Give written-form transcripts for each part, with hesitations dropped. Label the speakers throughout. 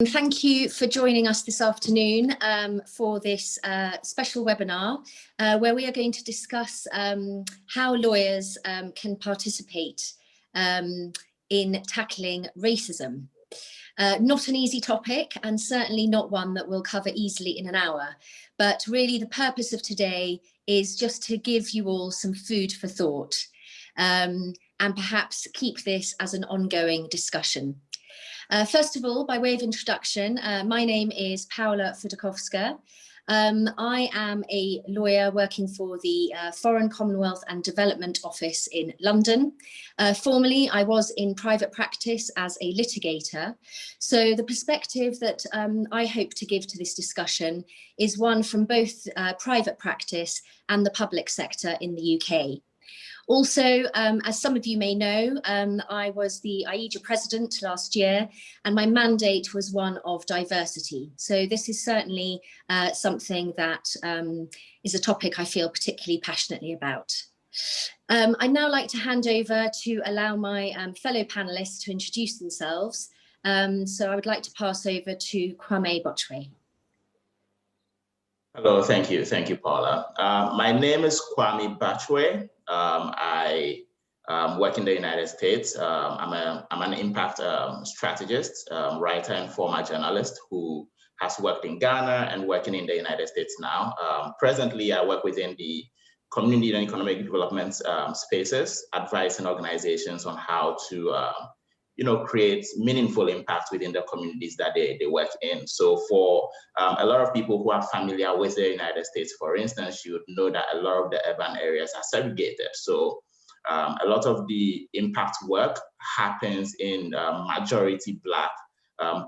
Speaker 1: Thank you for joining us this afternoon for this special webinar where we are going to discuss how lawyers can participate in tackling racism. Not an easy topic, and certainly not one that we'll cover easily in an hour, but really the purpose of today is just to give you all some food for thought and perhaps keep this as an ongoing discussion. First of all, by way of introduction, my name is Paula Fudakowska. I am a lawyer working for the Foreign, Commonwealth and Development Office in London. Formerly, I was in private practice as a litigator. So the perspective that I hope to give to this discussion is one from both private practice and the public sector in the UK. Also, as some of you may know, I was the AIJA president last year, and my mandate was one of diversity. So this is certainly something that is a topic I feel particularly passionately about. I'd now like to hand over to allow my fellow panelists to introduce themselves. So I would like to pass over to Kwame Botchway.
Speaker 2: Hello, thank you, Paula. My name is Kwame Botchway. I work in the United States. I'm an impact strategist, writer and former journalist who has worked in Ghana and working in the United States now. Presently, I work within the community and economic development spaces, advising organizations on how to create meaningful impact within the communities that they work in. So for a lot of people who are familiar with the United States, for instance, you would know that a lot of the urban areas are segregated. So a lot of the impact work happens in majority Black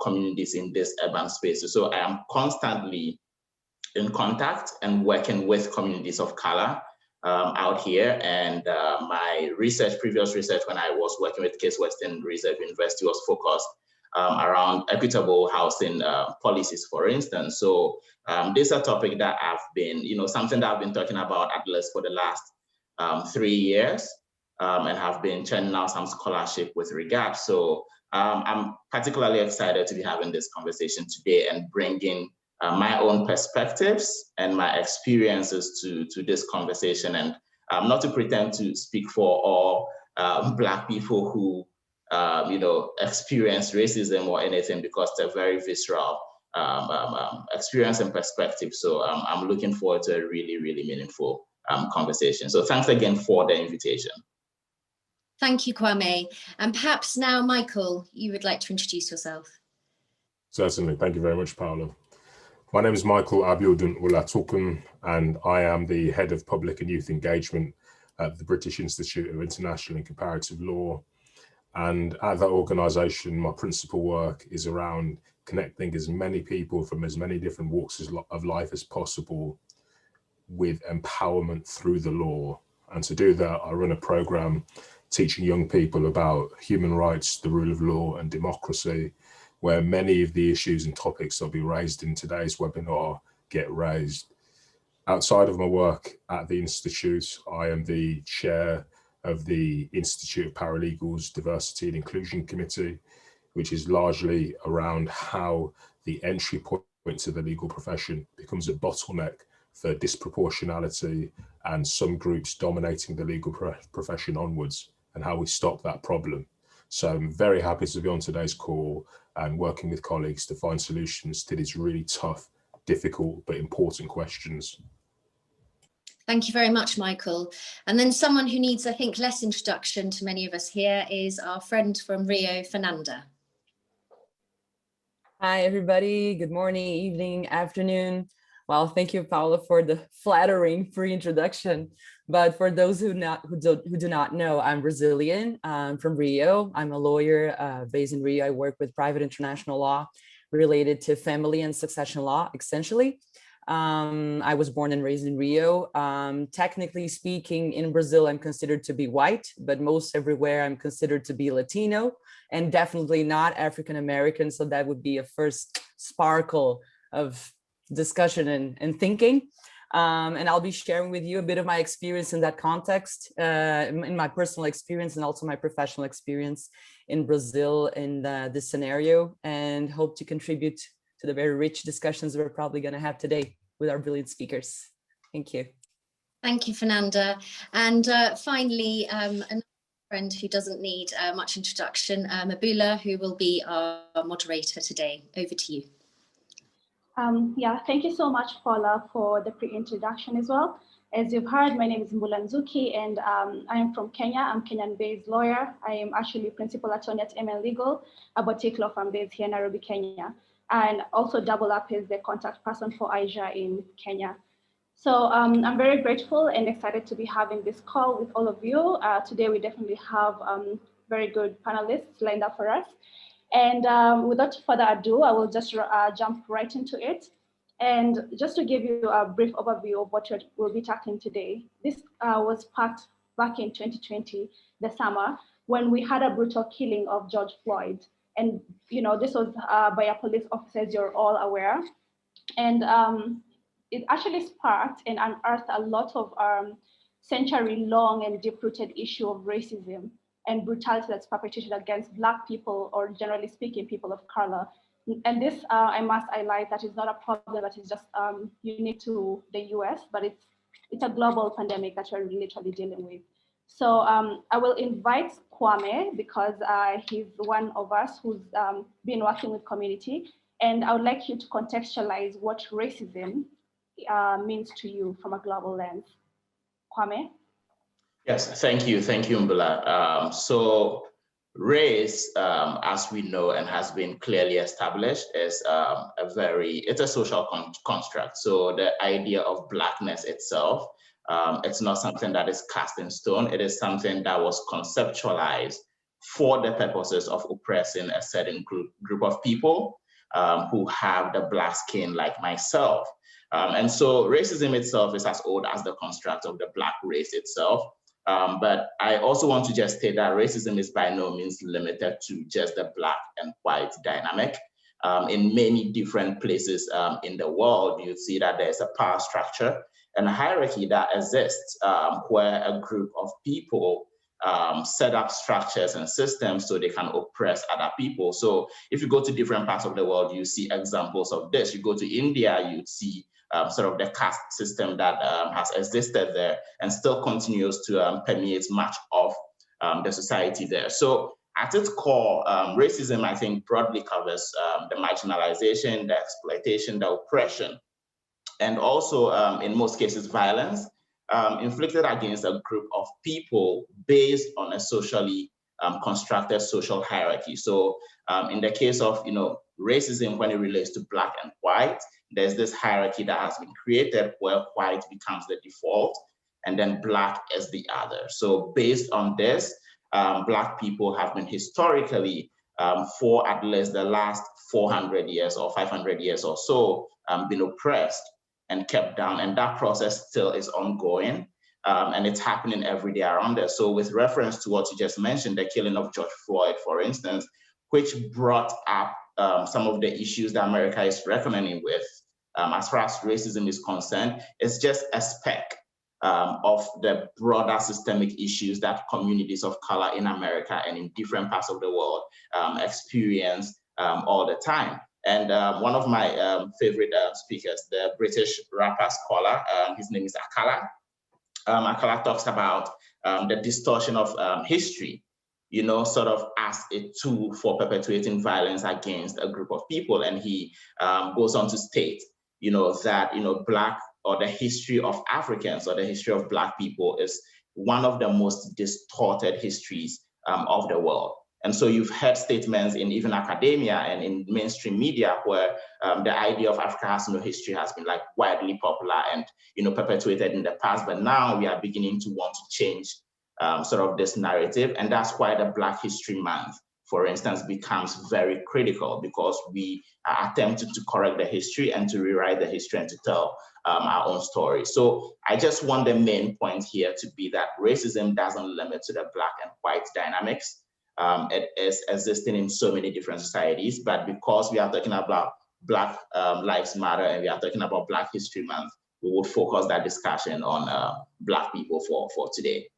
Speaker 2: communities in these urban spaces. So I am constantly in contact and working with communities of color out here, and my previous research when I was working with Case Western Reserve University was focused around equitable housing policies, for instance. So this is a topic that I've been, something that I've been talking about at least for the last 3 years, and have been churning out some scholarship with regard. So I'm particularly excited to be having this conversation today and bringing my own perspectives and my experiences to this conversation, and not to pretend to speak for all Black people who experience racism or anything, because it's a very visceral experience and perspective. So I'm looking forward to a really, really meaningful conversation. So thanks again for the invitation.
Speaker 1: Thank you, Kwame. And perhaps now, Michael, you would like to introduce yourself.
Speaker 3: Certainly. Thank you very much, Paolo. My name is Michael Abiodun Olatukun, and I am the Head of Public and Youth Engagement at the British Institute of International and Comparative Law. And at that organisation, my principal work is around connecting as many people from as many different walks of life as possible with empowerment through the law. And to do that, I run a programme teaching young people about human rights, the rule of law and democracy, where many of the issues and topics that will be raised in today's webinar get raised. Outside of my work at the Institute, I am the chair of the Institute of Paralegals Diversity and Inclusion Committee, which is largely around how the entry point to the legal profession becomes a bottleneck for disproportionality and some groups dominating the legal profession onwards, and how we stop that problem. So I'm very happy to be on today's call and working with colleagues to find solutions to these really tough, difficult, but important questions.
Speaker 1: Thank you very much, Michael. And then someone who needs, I think, less introduction to many of us here is our friend from Rio, Fernanda.
Speaker 4: Hi, everybody. Good morning, evening, afternoon. Well, thank you, Paula, for the flattering pre-introduction. But for those who do not know, I'm Brazilian. I'm from Rio. I'm a lawyer based in Rio. I work with private international law related to family and succession law, essentially. I was born and raised in Rio. Technically speaking, in Brazil, I'm considered to be white, but most everywhere I'm considered to be Latino, and definitely not African American. So that would be a first sparkle of discussion and thinking. And I'll be sharing with you a bit of my experience in that context, in my personal experience and also my professional experience in Brazil in this scenario, and hope to contribute to the very rich discussions we're probably going to have today with our brilliant speakers. Thank you.
Speaker 1: Thank you, Fernanda. And finally, another friend who doesn't need much introduction, Mabula, who will be our moderator today. Over to you.
Speaker 5: Yeah, thank you so much, Paula, for the pre-introduction as well. As you've heard, my name is Mbula Nzuki, and I am from Kenya. I'm a Kenyan-based lawyer. I am actually principal attorney at ML Legal, a boutique law firm based here in Nairobi, Kenya, and also double up as the contact person for AIJA in Kenya. So I'm very grateful and excited to be having this call with all of you. Today, we definitely have very good panelists lined up for us. And without further ado, I will just jump right into it. And just to give you a brief overview of what we'll be tackling today, this was packed back in 2020, the summer, when we had a brutal killing of George Floyd. And this was by a police officer, as you're all aware. And it actually sparked and unearthed a lot of century-long and deep-rooted issue of racism and brutality that's perpetrated against Black people, or generally speaking, people of color. And this, I must highlight, that is not a problem that is just unique to the US, but it's a global pandemic that we're literally dealing with. So I will invite Kwame, because he's one of us who's been working with community, and I would like you to contextualize what racism means to you from a global lens. Kwame?
Speaker 2: Yes, thank you, Mbula. So race, as we know and has been clearly established, is it's a social construct. So the idea of Blackness itself, it's not something that is cast in stone. It is something that was conceptualized for the purposes of oppressing a certain group of people who have the Black skin, like myself. And so racism itself is as old as the construct of the Black race itself. But I also want to just state that racism is by no means limited to just the Black and white dynamic. In many different places in the world, you see that there's a power structure and a hierarchy that exists where a group of people set up structures and systems so they can oppress other people. So if you go to different parts of the world, you see examples of this. You go to India, you'd see sort of the caste system that has existed there and still continues to permeate much of the society there. So at its core, racism, I think, broadly covers the marginalization, the exploitation, the oppression, and also, in most cases, violence inflicted against a group of people based on a socially constructed social hierarchy. So in the case of racism, when it relates to Black and white, there's this hierarchy that has been created where white becomes the default and then Black is the other. So based on this, Black people have been historically, for at least the last 400 years or 500 years or so, been oppressed and kept down. And that process still is ongoing. And it's happening every day around us. So with reference to what you just mentioned, the killing of George Floyd, for instance, which brought up some of the issues that America is reckoning with as far as racism is concerned, it's just a speck of the broader systemic issues that communities of color in America and in different parts of the world experience all the time. And one of my favorite speakers, the British rapper scholar, his name is Akala. Akala talks about the distortion of history, sort of as a tool for perpetuating violence against a group of people. And he goes on to state, that, Black, or the history of Africans or the history of Black people is one of the most distorted histories of the world. And so you've heard statements in even academia and in mainstream media where the idea of Africa has no history has been like widely popular and perpetuated in the past. But now we are beginning to want to change sort of this narrative. And that's why the Black History Month, for instance, becomes very critical, because we are attempting to correct the history and to rewrite the history and to tell our own story. So I just want the main point here to be that racism doesn't limit to the Black and white dynamics. It is existing in so many different societies, but because we are talking about Black Lives Matter and we are talking about Black History Month, we will focus that discussion on Black people for today.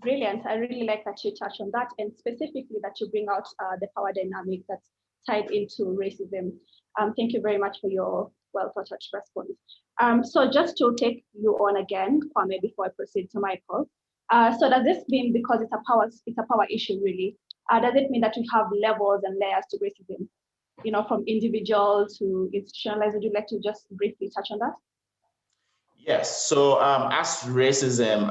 Speaker 5: Brilliant. I really like that you touch on that, and specifically that you bring out the power dynamic that's tied into racism. Thank you very much for your well thought out response. So just to take you on again, Kwame, before I proceed to Michael. So does this mean, because it's a power issue really, does it mean that we have levels and layers to racism? You know, from individual to institutionalized. Would you like to just briefly touch on that?
Speaker 2: Yes, so as racism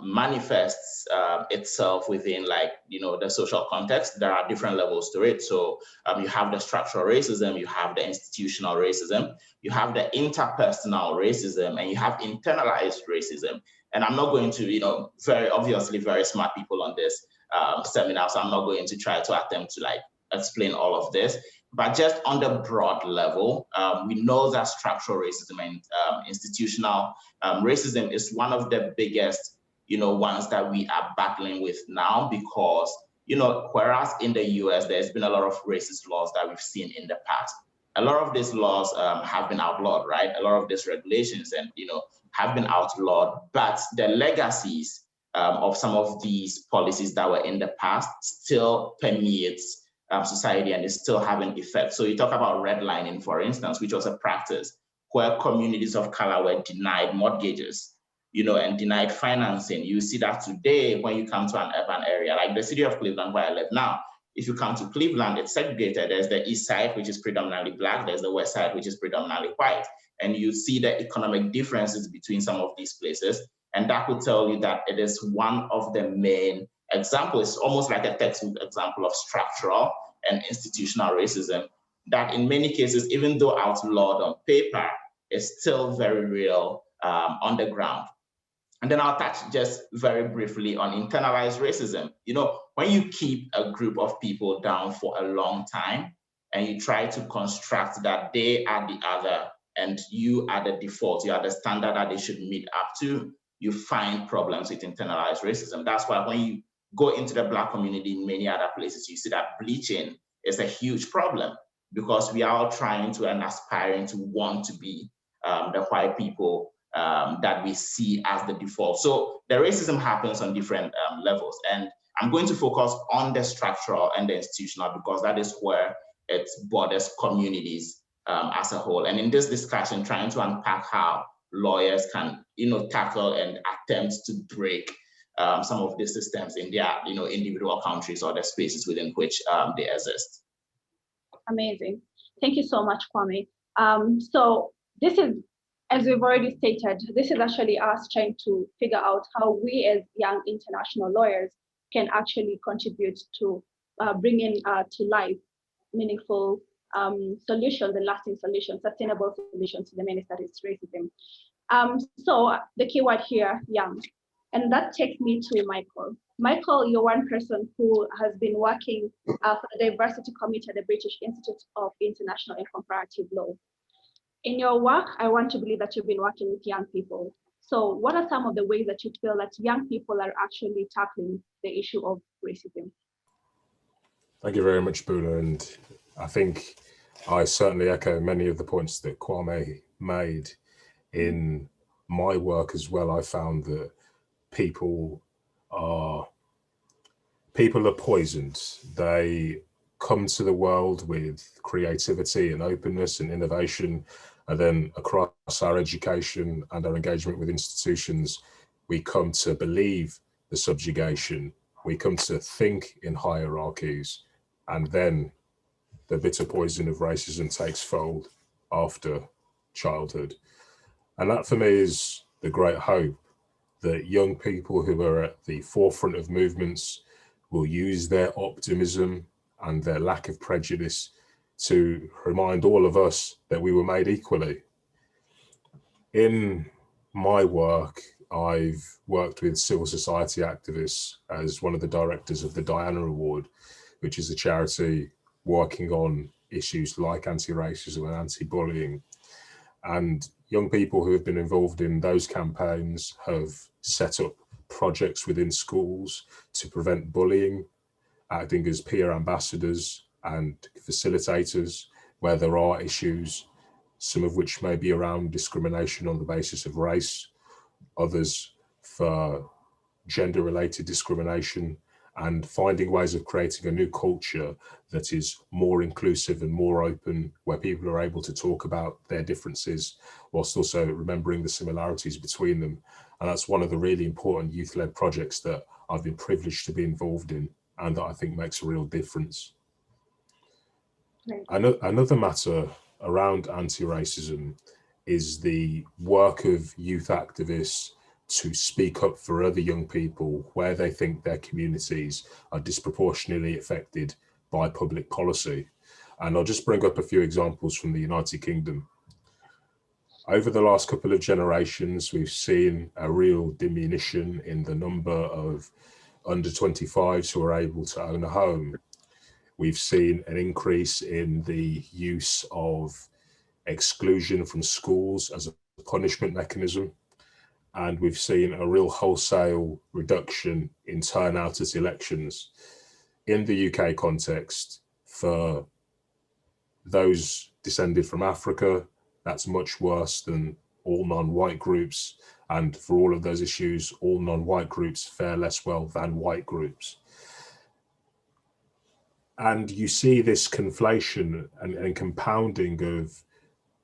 Speaker 2: manifests itself within, like, the social context, there are different levels to it. So you have the structural racism, you have the institutional racism, you have the interpersonal racism, and you have internalized racism. And I'm not going to, very obviously very smart people on this seminar, so I'm not going to try to attempt to explain all of this. But just on the broad level, we know that structural racism and institutional racism is one of the biggest, ones that we are battling with now, because, whereas in the US, there's been a lot of racist laws that we've seen in the past. A lot of these laws have been outlawed, right? A lot of these regulations and, have been outlawed, but the legacies of some of these policies that were in the past still permeates society and is still having effect. So you talk about redlining, for instance, which was a practice where communities of color were denied mortgages, and denied financing. You see that today when you come to an urban area, like the city of Cleveland, where I live now. If you come to Cleveland, it's segregated. There's the east side, which is predominantly Black. There's the west side, which is predominantly white. And you see the economic differences between some of these places. And that would tell you that it is one of the main examples. It's almost like a textbook example of structural and institutional racism that in many cases, even though outlawed on paper, is still very real on the ground. And then I'll touch just very briefly on internalized racism. When you keep a group of people down for a long time and you try to construct that they are the other and you are the default, you are the standard that they should meet up to, you find problems with internalized racism. That's why when you go into the Black community in many other places, you see that bleaching is a huge problem, because we are all trying to and aspiring to want to be the white people that we see as the default. So the racism happens on different levels. And I'm going to focus on the structural and the institutional, because that is where it borders communities as a whole. And in this discussion, trying to unpack how lawyers can, tackle and attempt to break some of these systems in their, individual countries or the spaces within which they exist.
Speaker 5: Amazing. Thank you so much, Kwame. So this is, as we've already stated, this is actually us trying to figure out how we as young international lawyers can actually contribute to bringing to life meaningful solutions and lasting solutions, sustainable solutions to the menace that is racism. So the keyword here, young, and that takes me to Michael. Michael, you're one person who has been working for the Diversity Committee at the British Institute of International and Comparative Law. In your work, I want to believe that you've been working with young people. So what are some of the ways that you feel that young people are actually tackling the issue of racism?
Speaker 3: Thank you very much, Bula. And I think I certainly echo many of the points that Kwame made. In my work as well, I found that people are poisoned. They come to the world with creativity and openness and innovation, and then across our education and our engagement with institutions, we come to believe the subjugation, we come to think in hierarchies, and then the bitter poison of racism takes fold after childhood. And that for me is the great hope, that young people who are at the forefront of movements will use their optimism and their lack of prejudice to remind all of us that we were made equally. In my work, I've worked with civil society activists as one of the directors of the Diana Award, which is a charity working on issues like anti-racism and anti-bullying. And young people who have been involved in those campaigns have set up projects within schools to prevent bullying, acting as peer ambassadors and facilitators where there are issues, some of which may be around discrimination on the basis of race, others for gender-related discrimination, and finding ways of creating a new culture that is more inclusive and more open, where people are able to talk about their differences whilst also remembering the similarities between them. And that's one of the really important youth-led projects that I've been privileged to be involved in, and that I think makes a real difference. Another matter around anti-racism is the work of youth activists to speak up for other young people where they think their communities are disproportionately affected by public policy. And I'll just bring up a few examples from the United Kingdom. Over the last couple of generations, we've seen a real diminution in the number of under 25s who are able to own a home. We've seen an increase in the use of exclusion from schools as a punishment mechanism. And we've seen a real wholesale reduction in turnout at elections. In the UK context, for those descended from Africa, that's much worse than all non-white groups. And for all of those issues, all non-white groups fare less well than white groups. And you see this conflation and compounding of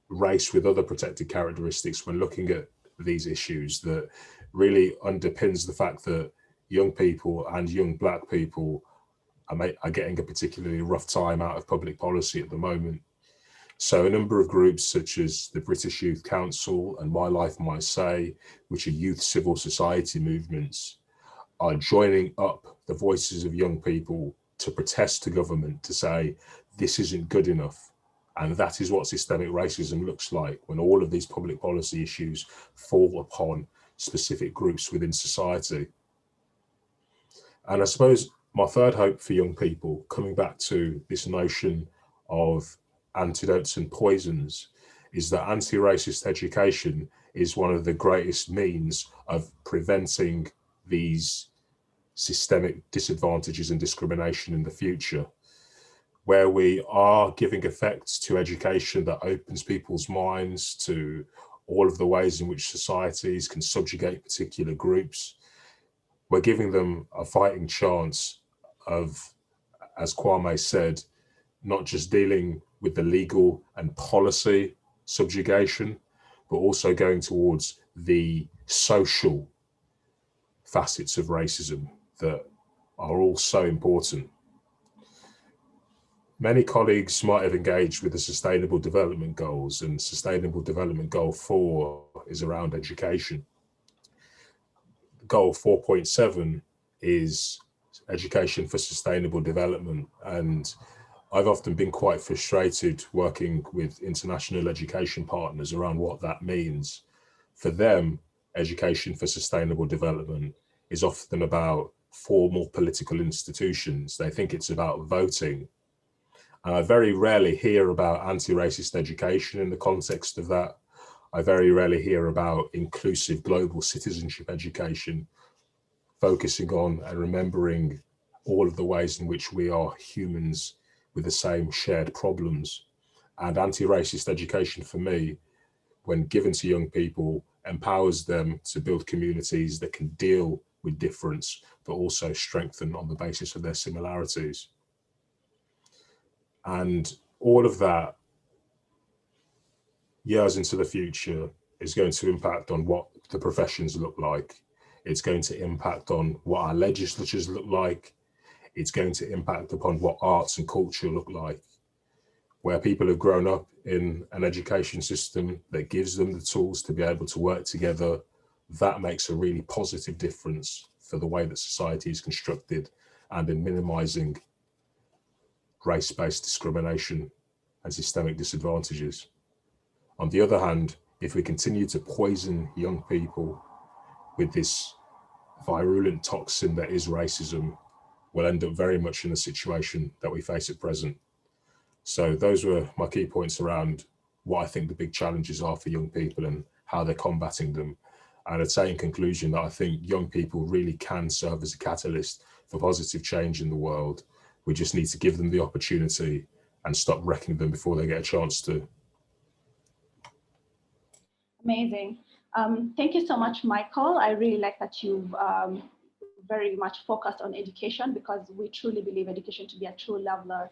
Speaker 3: race with other protected characteristics when looking at these issues that really underpins the fact that young people and young Black people are getting a particularly rough time out of public policy at the moment. So a number of groups such as the British Youth Council and My Life, My Say, which are youth civil society movements, are joining up the voices of young people to protest to government to say, this isn't good enough. And that is what systemic racism looks like when all of these public policy issues fall upon specific groups within society. And I suppose my third hope for young people, coming back to this notion of antidotes and poisons, is that anti-racist education is one of the greatest means of preventing these systemic disadvantages and discrimination in the future, where we are giving effect to education that opens people's minds to all of the ways in which societies can subjugate particular groups. We're giving them a fighting chance of, as Kwame said, not just dealing with the legal and policy subjugation, but also going towards the social facets of racism that are all so important. Many colleagues might have engaged with the Sustainable Development Goals, and Sustainable Development Goal 4 is around education. Goal 4.7 is education for sustainable development. And I've often been quite frustrated working with international education partners around what that means. For them, education for sustainable development is often about formal political institutions. They think it's about voting. And I very rarely hear about anti-racist education in the context of that. I very rarely hear about inclusive global citizenship education, focusing on and remembering all of the ways in which we are humans with the same shared problems. And anti-racist education for me, when given to young people, empowers them to build communities that can deal with difference, but also strengthen on the basis of their similarities. And all of that, years into the future, is going to impact on what the professions look like. It's going to impact on what our legislatures look like. It's going to impact upon what arts and culture look like, where people have grown up in an education system that gives them the tools to be able to work together. That makes a really positive difference for the way that society is constructed and in minimizing race-based discrimination and systemic disadvantages. On the other hand, if we continue to poison young people with this virulent toxin that is racism, we'll end up very much in the situation that we face at present. So those were my key points around what I think the big challenges are for young people and how they're combating them. And I'd say in conclusion that I think young people really can serve as a catalyst for positive change in the world. We just need to give them the opportunity and stop wrecking them before they get a chance to.
Speaker 5: Amazing. Thank you so much, Michael. I really like that you've very much focused on education, because we truly believe education to be a true leveler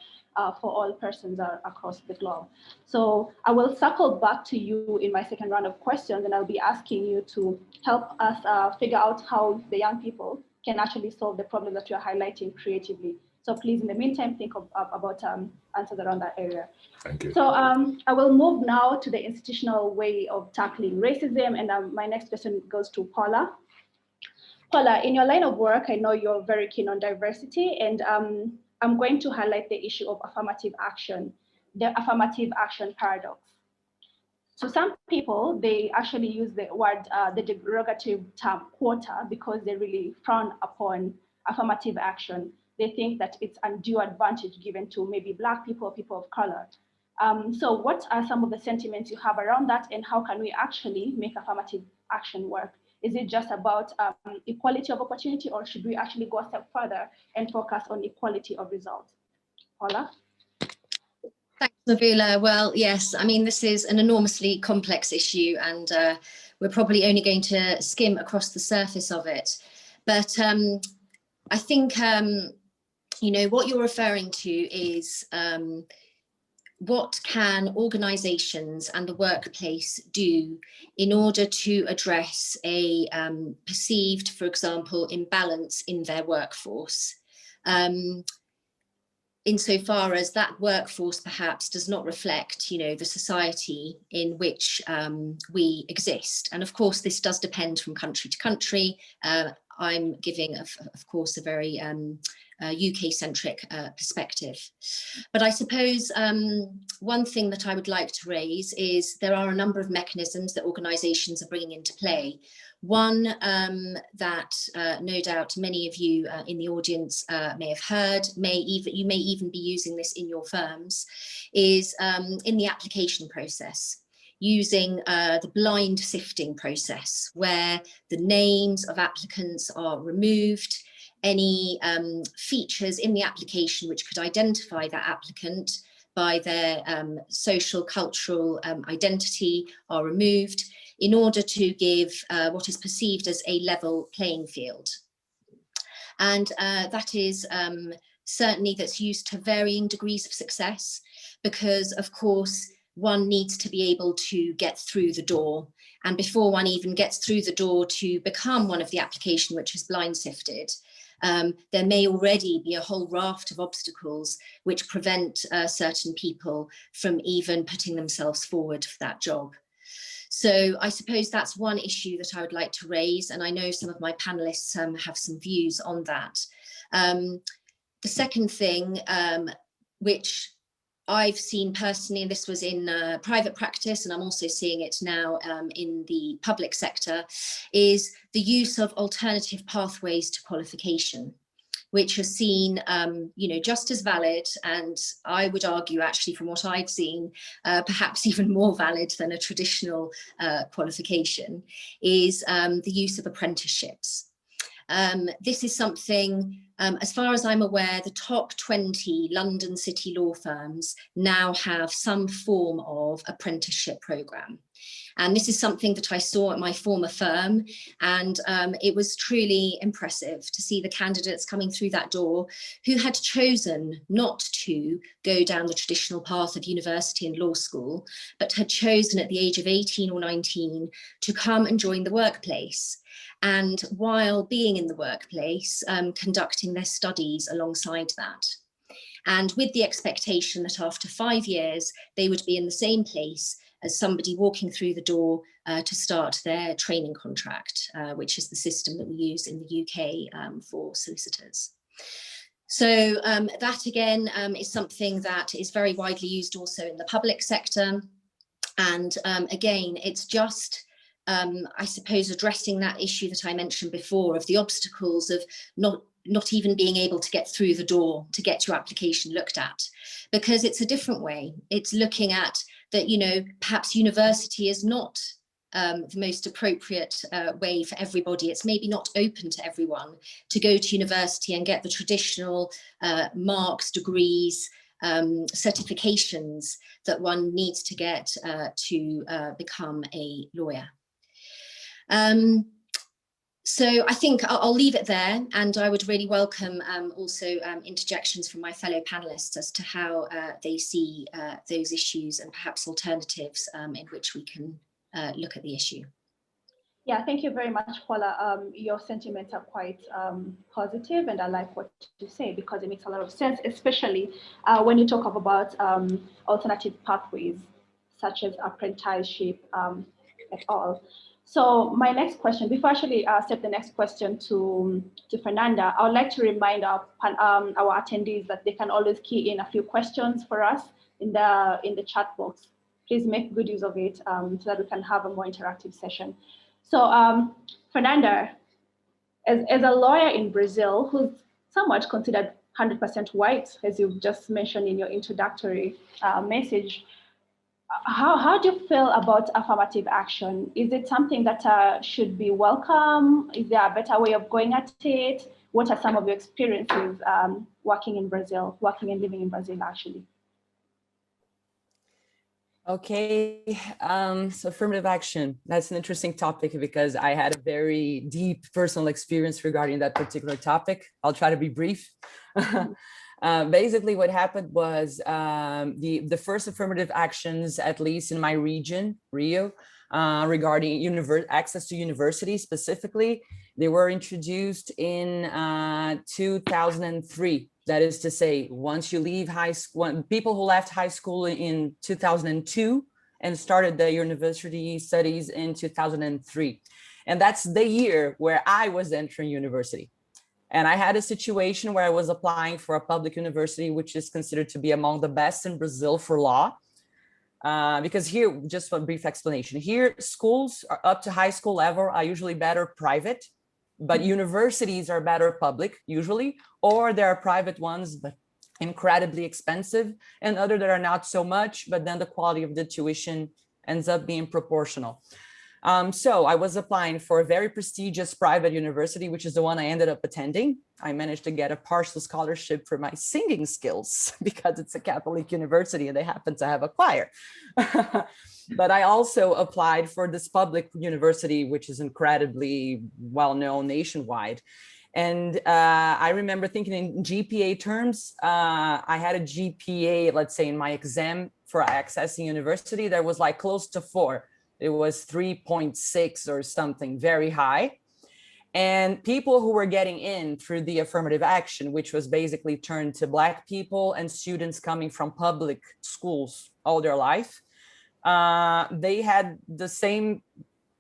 Speaker 5: for all persons across the globe. So I will circle back to you in my second round of questions, and I'll be asking you to help us figure out how the young people can actually solve the problem that you're highlighting creatively. So please, in the meantime, think about answers around that area.
Speaker 3: Thank you.
Speaker 5: So I will move now to the institutional way of tackling racism. And my next question goes to Paula. Paula, in your line of work, I know you're very keen on diversity, and I'm going to highlight the issue of affirmative action, the affirmative action paradox. So some people, they actually use the word, the derogative term quota, because they really frown upon affirmative action. They think that it's undue advantage given to maybe Black people or people of color. So what are some of the sentiments you have around that, and how can we actually make affirmative action work? Is it just about equality of opportunity, or should we actually go a step further and focus on equality of results? Paula?
Speaker 1: Thanks, Nabila. Well, yes, I mean, this is an enormously complex issue, and we're probably only going to skim across the surface of it. But I think, you know, what you're referring to is what can organisations and the workplace do in order to address a perceived, for example, imbalance in their workforce, insofar as that workforce perhaps does not reflect, you know, the society in which we exist. And of course, this does depend from country to country. I'm giving, of course, a very UK-centric perspective. But I suppose one thing that I would like to raise is there are a number of mechanisms that organisations are bringing into play. One that no doubt many of you in the audience may have heard, you may even be using this in your firms, is in the application process, using the blind sifting process, where the names of applicants are removed. Any features in the application which could identify that applicant by their social, cultural identity are removed, in order to give what is perceived as a level playing field. And that is certainly that's used to varying degrees of success, because of course, one needs to be able to get through the door. And before one even gets through the door to become one of the application which is blind sifted, there may already be a whole raft of obstacles which prevent certain people from even putting themselves forward for that job. So I suppose that's one issue that I would like to raise, and I know some of my panelists have some views on that. The second thing, which I've seen personally, and this was in private practice, and I'm also seeing it now in the public sector, is the use of alternative pathways to qualification, which are seen, you know, just as valid, and I would argue actually from what I've seen, perhaps even more valid than a traditional qualification, is the use of apprenticeships. This is something, as far as I'm aware, the top 20 London city law firms now have some form of apprenticeship programme. And this is something that I saw at my former firm, and it was truly impressive to see the candidates coming through that door who had chosen not to go down the traditional path of university and law school, but had chosen at the age of 18 or 19 to come and join the workplace. And while being in the workplace, conducting their studies alongside that. And with the expectation that after 5 years, they would be in the same place as somebody walking through the door to start their training contract, which is the system that we use in the UK for solicitors. So that again is something that is very widely used also in the public sector. And again, it's just, I suppose, addressing that issue that I mentioned before of the obstacles of not even being able to get through the door to get your application looked at, because it's a different way. It's looking at that, you know, perhaps university is not the most appropriate way for everybody. It's maybe not open to everyone to go to university and get the traditional marks, degrees, certifications that one needs to get to become a lawyer. So I think I'll leave it there, and I would really welcome also interjections from my fellow panelists as to how they see those issues and perhaps alternatives in which we can look at the issue.
Speaker 5: Yeah, thank you very much, Paula. Your sentiments are quite positive, and I like what you say because it makes a lot of sense, especially when you talk about alternative pathways such as apprenticeship et al. So my next question, before I actually step the next question to Fernanda, I would like to remind our attendees that they can always key in a few questions for us in the chat box. Please make good use of it so that we can have a more interactive session. So Fernanda, as a lawyer in Brazil who's somewhat considered 100% white, as you've just mentioned in your introductory message, how do you feel about affirmative action? Is it something that should be welcome? Is there a better way of going at it? What are some of your experiences working in Brazil, working and living in Brazil, actually?
Speaker 4: Okay, so affirmative action, that's an interesting topic because I had a very deep personal experience regarding that particular topic. I'll try to be brief. Basically what happened was the first affirmative actions, at least in my region, Rio, regarding access to university specifically, they were introduced in 2003. That is to say, once you leave high school, people who left high school in 2002 and started the university studies in 2003. And that's the year where I was entering university. And I had a situation where I was applying for a public university, which is considered to be among the best in Brazil for law. Because here, just for a brief explanation, here schools are up to high school level are usually better private, but universities are better public usually, or there are private ones, but incredibly expensive, and other that are not so much, but then the quality of the tuition ends up being proportional. So I was applying for a very prestigious private university, which is the one I ended up attending. I managed to get a partial scholarship for my singing skills because it's a Catholic university and they happen to have a choir. But I also applied for this public university, which is incredibly well-known nationwide. And I remember thinking in GPA terms, I had a GPA, let's say in my exam for accessing university, that was like close to 4. It was 3.6 or something, very high. And people who were getting in through the affirmative action, which was basically turned to Black people and students coming from public schools all their life, they had the same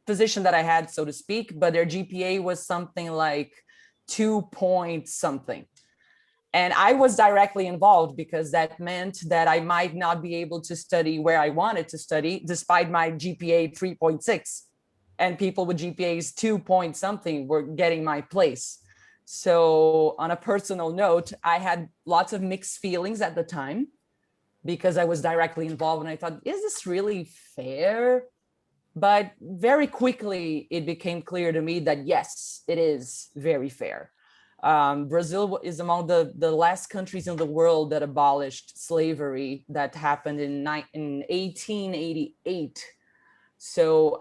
Speaker 4: position that I had, so to speak, but their GPA was something like 2 point something. And I was directly involved because that meant that I might not be able to study where I wanted to study, despite my GPA 3.6. And people with GPAs 2 point something were getting my place. So on a personal note, I had lots of mixed feelings at the time because I was directly involved. And I thought, is this really fair? But very quickly, it became clear to me that yes, it is very fair. Brazil is among the last countries in the world that abolished slavery. That happened in 1888. So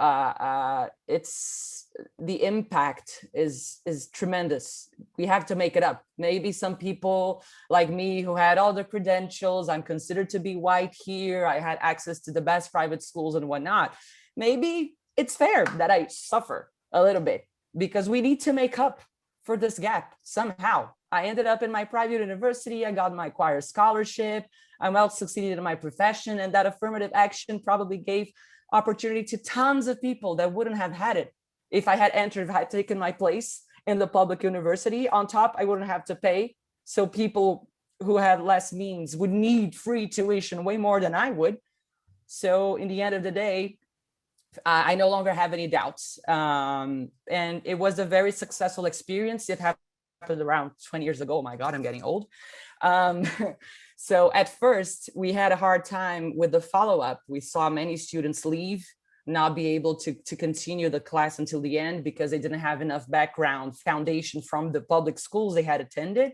Speaker 4: it's the impact is tremendous. We have to make it up. Maybe some people like me who had all the credentials, I'm considered to be white here, I had access to the best private schools and whatnot. Maybe it's fair that I suffer a little bit because we need to make up for this gap somehow. I ended up in my private university. I got my choir scholarship. I'm well succeeded in my profession, and that affirmative action probably gave opportunity to tons of people that wouldn't have had it if I had entered, if I had taken my place in the public university. On top, I wouldn't have to pay. So people who had less means would need free tuition way more than I would. So in the end of the day, I no longer have any doubts. And it was a very successful experience. It happened around 20 years ago. Oh my God, I'm getting old. So at first, we had a hard time with the follow-up. We saw many students leave, not be able to continue the class until the end because they didn't have enough background foundation from the public schools they had attended.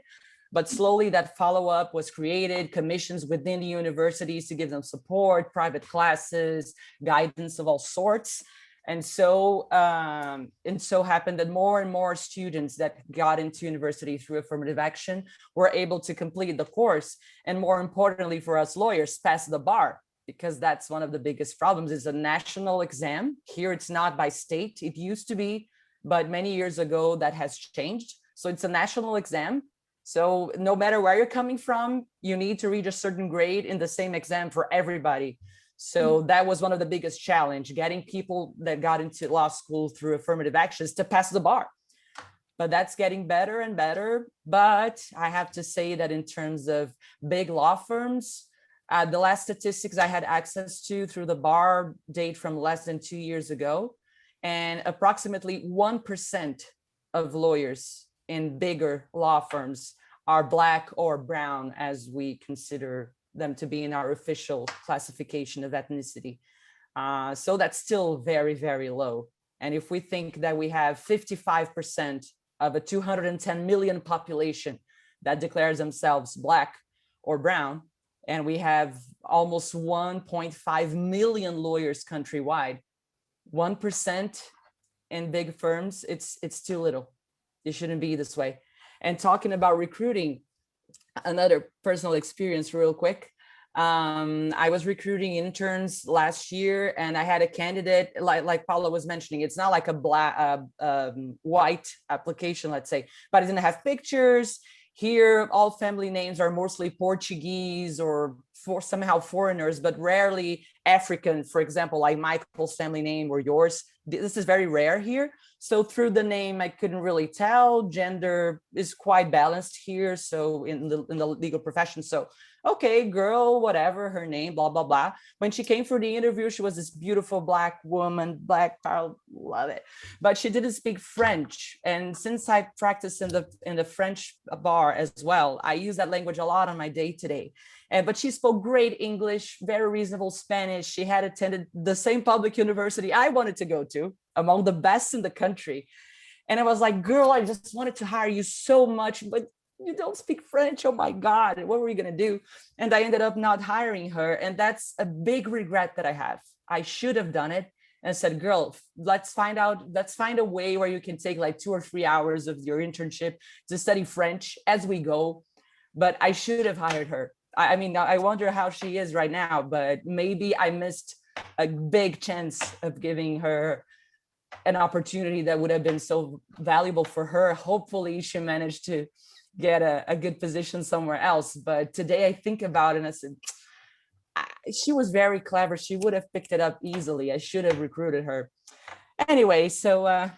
Speaker 4: But slowly that follow-up was created, commissions within the universities to give them support, private classes, guidance of all sorts. And so happened that more and more students that got into university through affirmative action were able to complete the course. And more importantly for us lawyers, pass the bar, because that's one of the biggest problems. Is a national exam. Here it's not by state. It used to be, but many years ago that has changed. So it's a national exam. So no matter where you're coming from, you need to reach a certain grade in the same exam for everybody. So that was one of the biggest challenge, getting people that got into law school through affirmative actions to pass the bar. But that's getting better and better. But I have to say that in terms of big law firms, the last statistics I had access to through the bar date from less than 2 years ago, and approximately 1% of lawyers in bigger law firms are Black or brown, as we consider them to be in our official classification of ethnicity. So that's still very, very low. And if we think that we have 55% of a 210 million population that declares themselves Black or brown, and we have almost 1.5 million lawyers countrywide, 1% in big firms, it's too little. It shouldn't be this way. And talking about recruiting, another personal experience real quick. I was recruiting interns last year, and I had a candidate, like Paula was mentioning, it's not like a black, white application, let's say, but it didn't have pictures. Here, all family names are mostly Portuguese or somehow foreigners, but rarely African, for example, like Michael's family name or yours. This is very rare here. So through the name, I couldn't really tell. Gender is quite balanced here. So in the legal profession. So, okay, girl, whatever, her name, blah, blah, blah. When she came for the interview, she was this beautiful Black woman, Black, I love it. But she didn't speak French. And since I practiced in the French bar as well, I use that language a lot on my day-to-day. But she spoke great English, very reasonable Spanish. She had attended the same public university I wanted to go to, among the best in the country. And I was like, girl, I just wanted to hire you so much, but you don't speak French. Oh my God, what were we going to do? And I ended up not hiring her. And that's a big regret that I have. I should have done it and said, girl, let's find a way where you can take like 2 or 3 hours of your internship to study French as we go. But I should have hired her. I mean, I wonder how she is right now, but maybe I missed a big chance of giving her an opportunity that would have been so valuable for her. Hopefully she managed to get a good position somewhere else. But today I think about it and I said, she was very clever. She would have picked it up easily. I should have recruited her. Anyway, so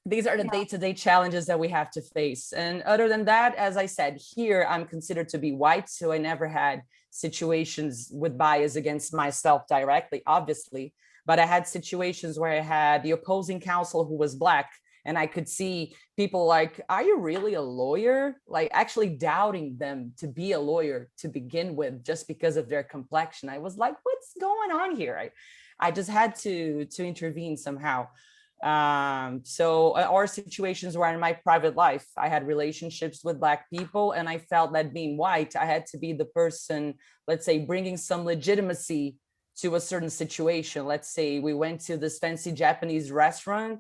Speaker 4: these are the day-to-day challenges that we have to face. And other than that, as I said, here I'm considered to be white, so I never had situations with bias against myself directly, obviously, but I had situations where I had the opposing counsel who was Black, and I could see people like, are you really a lawyer? Like actually doubting them to be a lawyer to begin with, just because of their complexion. I was like, what's going on here? I just had to intervene somehow. Or situations where in my private life, I had relationships with Black people, and I felt that being white, I had to be the person, let's say, bringing some legitimacy to a certain situation. Let's say we went to this fancy Japanese restaurant,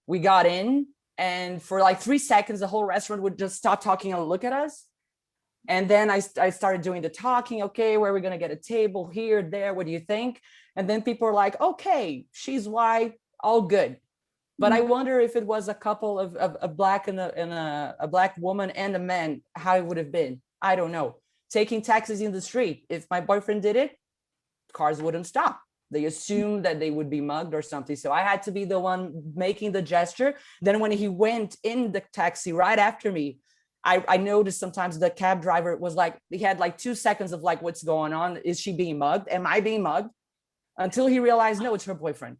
Speaker 4: we got in, and for like 3 seconds, the whole restaurant would just stop talking and look at us. And then I started doing the talking. Okay, where are we going to get a table? Here, there, what do you think? And then people are like, okay, she's white, all good. But I wonder if it was a couple of a Black and a Black woman and a man, how it would have been. I don't know. Taking taxis in the street. If my boyfriend did it, cars wouldn't stop. They assumed that they would be mugged or something. So I had to be the one making the gesture. Then when he went in the taxi right after me, I noticed sometimes the cab driver was like, he had like 2 seconds of like, what's going on? Is she being mugged? Am I being mugged? Until he realized, no, it's her boyfriend.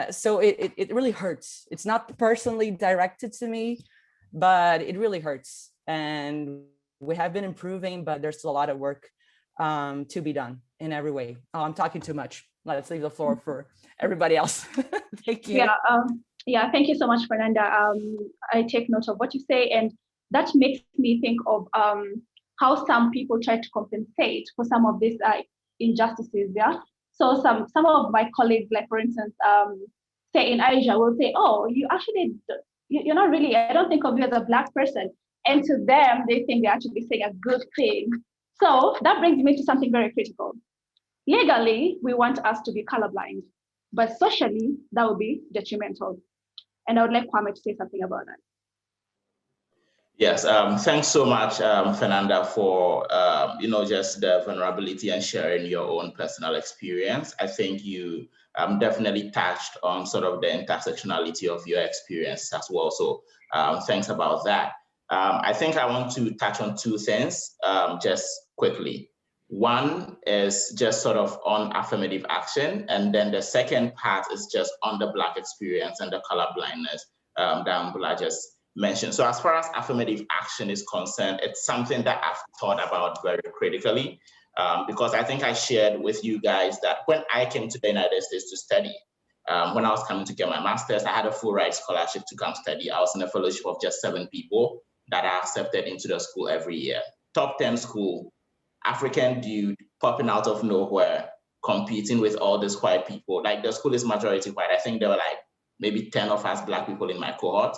Speaker 4: So it really hurts. It's not personally directed to me, but it really hurts. And we have been improving, but there's still a lot of work to be done in every way. Oh, I'm talking too much. Let's leave the floor for everybody else. Thank you.
Speaker 5: Thank you so much, Fernanda. I take note of what you say, and that makes me think of how some people try to compensate for some of these injustices. Yeah. So some of my colleagues, like for instance, say in AIJA will say, oh, you actually, you're not really, I don't think of you as a Black person. And to them, they think they're actually saying a good thing. So that brings me to something very critical. Legally, we want us to be colorblind, but socially, that would be detrimental. And I would like Kwame to say something about that.
Speaker 2: Yes, thanks so much, Fernanda, for just the vulnerability and sharing your own personal experience. I think you definitely touched on sort of the intersectionality of your experience as well. So thanks about that. I think I want to touch on two things just quickly. One is just sort of on affirmative action, and then the second part is just on the Black experience and the color blindness that Mbula just mentioned. So as far as affirmative action is concerned, it's something that I've thought about very critically, because I think I shared with you guys that when I came to the United States to study, when I was coming to get my master's, I had a full ride scholarship to come study. I was in a fellowship of just 7 people that are accepted into the school every year. Top 10 school, African dude popping out of nowhere, competing with all these white people. Like, the school is majority white. I think there were like maybe 10 of us Black people in my cohort.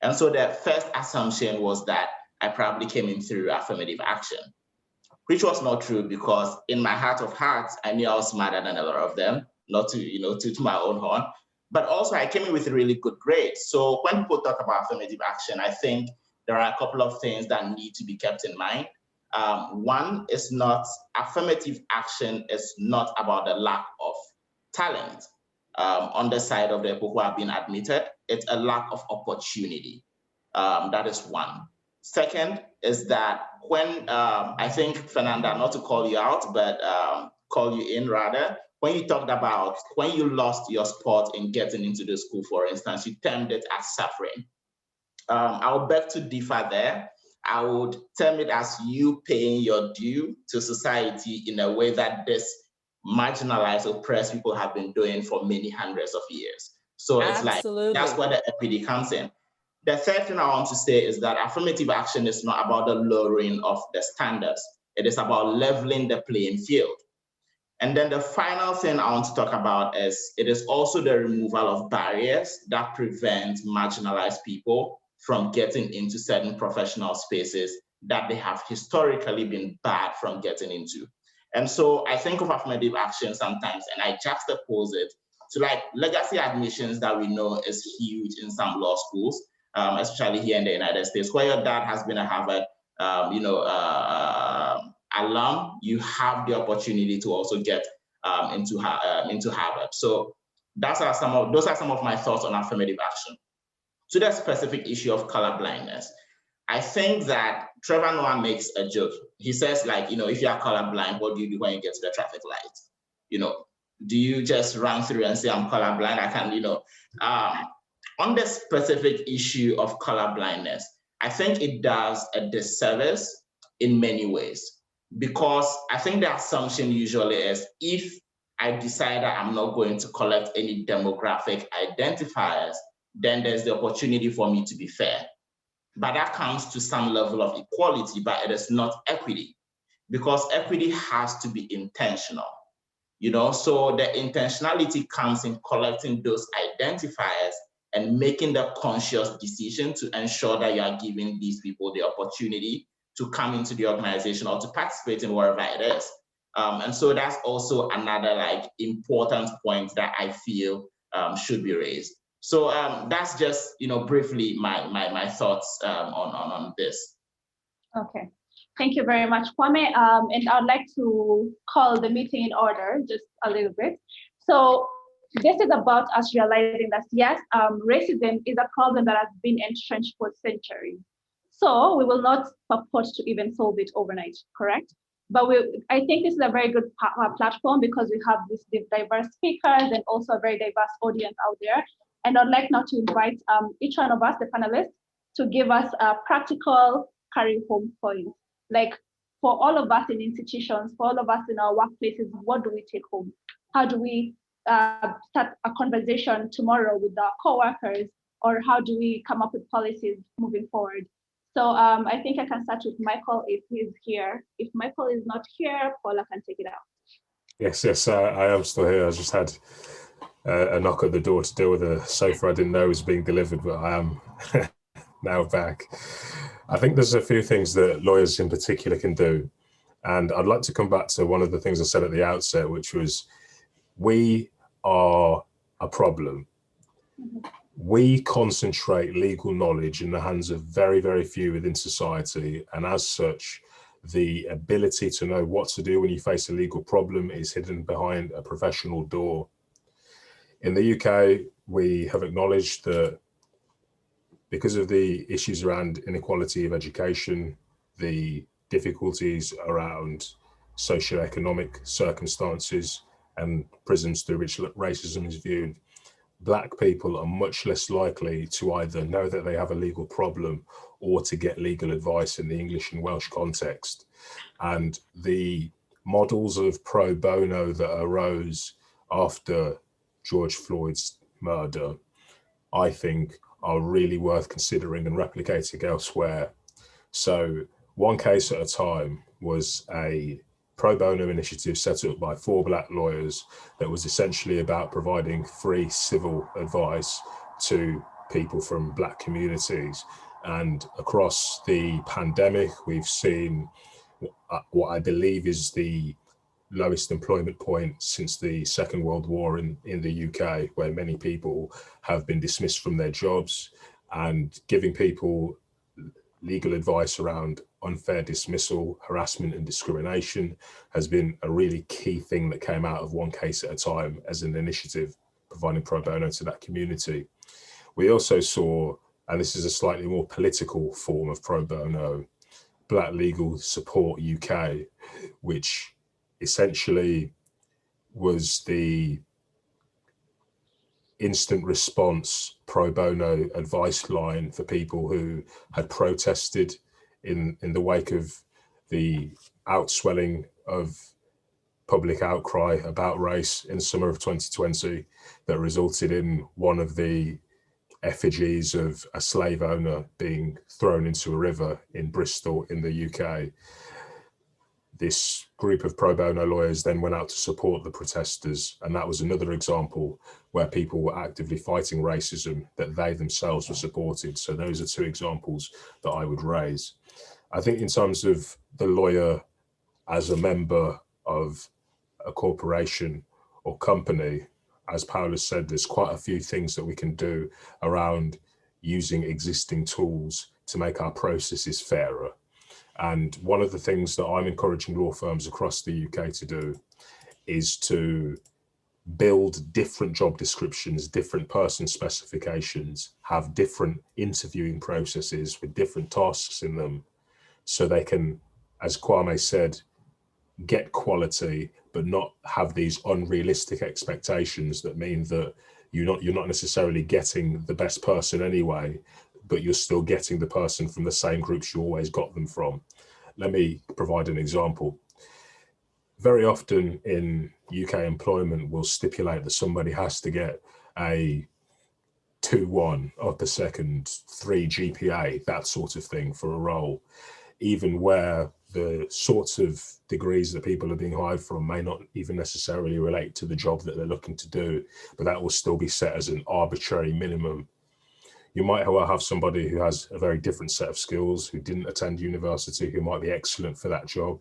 Speaker 2: And so the first assumption was that I probably came in through affirmative action, which was not true, because in my heart of hearts, I knew I was smarter than a lot of them, not to my own horn, but also I came in with really good grades. So when people talk about affirmative action, I think there are a couple of things that need to be kept in mind. One is not, affirmative action is not about the lack of talent on the side of the people who have been admitted. It's a lack of opportunity. That is one. Second is that when, I think, Fernanda, not to call you out, but call you in rather, when you talked about when you lost your spot in getting into the school, for instance, you termed it as suffering. I would beg to differ there. I would term it as you paying your due to society in a way that this marginalized, oppressed people have been doing for many hundreds of years. So it's
Speaker 4: Absolutely.
Speaker 2: like, that's where the equity comes in. The third thing I want to say is that affirmative action is not about the lowering of the standards. It is about leveling the playing field. And then the final thing I want to talk about is it is also the removal of barriers that prevent marginalized people from getting into certain professional spaces that they have historically been barred from getting into. And so I think of affirmative action sometimes, and I juxtapose it to like legacy admissions that we know is huge in some law schools, especially here in the United States, where your dad has been a Harvard, alum, you have the opportunity to also get into Harvard. So those are some of my thoughts on affirmative action. To the specific issue of color blindness, I think that Trevor Noah makes a joke. He says, like, if you are colorblind, what do you do when you get to the traffic light? Do you just run through and say, I'm colorblind? I can, on the specific issue of color blindness, I think it does a disservice in many ways, because I think the assumption usually is if I decide that I'm not going to collect any demographic identifiers, then there's the opportunity for me to be fair. But that comes to some level of equality, but it is not equity, because equity has to be intentional. So the intentionality comes in collecting those identifiers and making the conscious decision to ensure that you are giving these people the opportunity to come into the organization or to participate in wherever it is. And so that's also another important point that I feel should be raised. So that's just, briefly my thoughts on this.
Speaker 5: Okay, thank you very much, Kwame. And I'd like to call the meeting in order just a little bit. So this is about us realizing that, yes, racism is a problem that has been entrenched for centuries. So we will not purport to even solve it overnight, correct? But I think this is a very good platform because we have these diverse speakers and also a very diverse audience out there. And I'd like now to invite each one of us, the panelists, to give us a practical carry home point. Like for all of us in institutions, for all of us in our workplaces, what do we take home? How do we start a conversation tomorrow with our coworkers, or how do we come up with policies moving forward? So I think I can start with Michael if he's here. If Michael is not here, Paula can take it out.
Speaker 3: Yes, I am still here. I just had a knock at the door to deal with a sofa I didn't know was being delivered, but I am now back. I think there's a few things that lawyers in particular can do. And I'd like to come back to one of the things I said at the outset, which was we are a problem. We concentrate legal knowledge in the hands of very, very few within society. And as such, the ability to know what to do when you face a legal problem is hidden behind a professional door. In the UK, we have acknowledged that because of the issues around inequality of education, the difficulties around socioeconomic circumstances and prisms through which racism is viewed, Black people are much less likely to either know that they have a legal problem or to get legal advice in the English and Welsh context. And the models of pro bono that arose after George Floyd's murder, I think, are really worth considering and replicating elsewhere. So One Case at a Time was a pro bono initiative set up by 4 Black lawyers that was essentially about providing free civil advice to people from Black communities. And across the pandemic, we've seen what I believe is the lowest employment point since the Second World War in the UK, where many people have been dismissed from their jobs, and giving people legal advice around unfair dismissal, harassment and discrimination has been a really key thing that came out of One Case at a Time as an initiative providing pro bono to that community. We also saw, and this is a slightly more political form of pro bono, Black Legal Support UK, which essentially was the instant response pro bono advice line for people who had protested in the wake of the outswelling of public outcry about race in summer of 2020 that resulted in one of the effigies of a slave owner being thrown into a river in Bristol in the UK. This group of pro bono lawyers then went out to support the protesters, and that was another example where people were actively fighting racism that they themselves were supported. So those are 2 examples that I would raise. I think in terms of the lawyer as a member of a corporation or company, as Paula said, there's quite a few things that we can do around using existing tools to make our processes fairer. And one of the things that I'm encouraging law firms across the UK to do is to build different job descriptions, different person specifications, have different interviewing processes with different tasks in them, so they can, as Kwame said, get quality, but not have these unrealistic expectations that mean that you're not necessarily getting the best person anyway, but you're still getting the person from the same groups you always got them from. Let me provide an example. Very often in UK employment, we'll stipulate that somebody has to get a 2-1 upper second, 3 GPA, that sort of thing for a role, even where the sorts of degrees that people are being hired from may not even necessarily relate to the job that they're looking to do, but that will still be set as an arbitrary minimum. You might well have somebody who has a very different set of skills, who didn't attend university, who might be excellent for that job,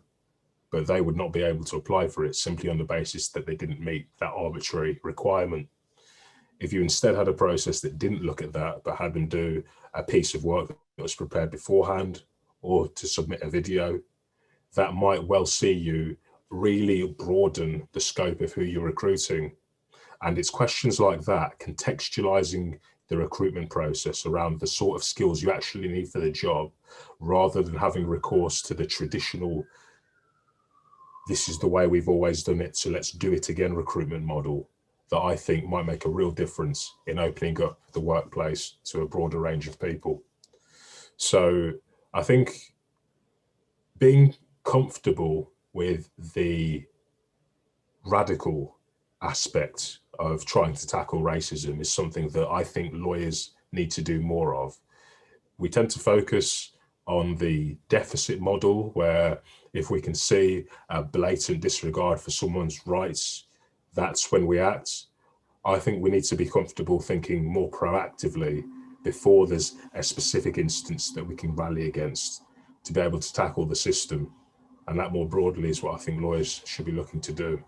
Speaker 3: but they would not be able to apply for it simply on the basis that they didn't meet that arbitrary requirement. If you instead had a process that didn't look at that, but had them do a piece of work that was prepared beforehand or to submit a video, that might well see you really broaden the scope of who you're recruiting. And it's questions like that, contextualizing the recruitment process around the sort of skills you actually need for the job, rather than having recourse to the traditional, this is the way we've always done it, so let's do it again recruitment model, that I think might make a real difference in opening up the workplace to a broader range of people. So I think being comfortable with the radical aspect of trying to tackle racism is something that I think lawyers need to do more of. We tend to focus on the deficit model, where if we can see a blatant disregard for someone's rights, that's when we act. I think we need to be comfortable thinking more proactively before there's a specific instance that we can rally against to be able to tackle the system. And that more broadly is what I think lawyers should be looking to do.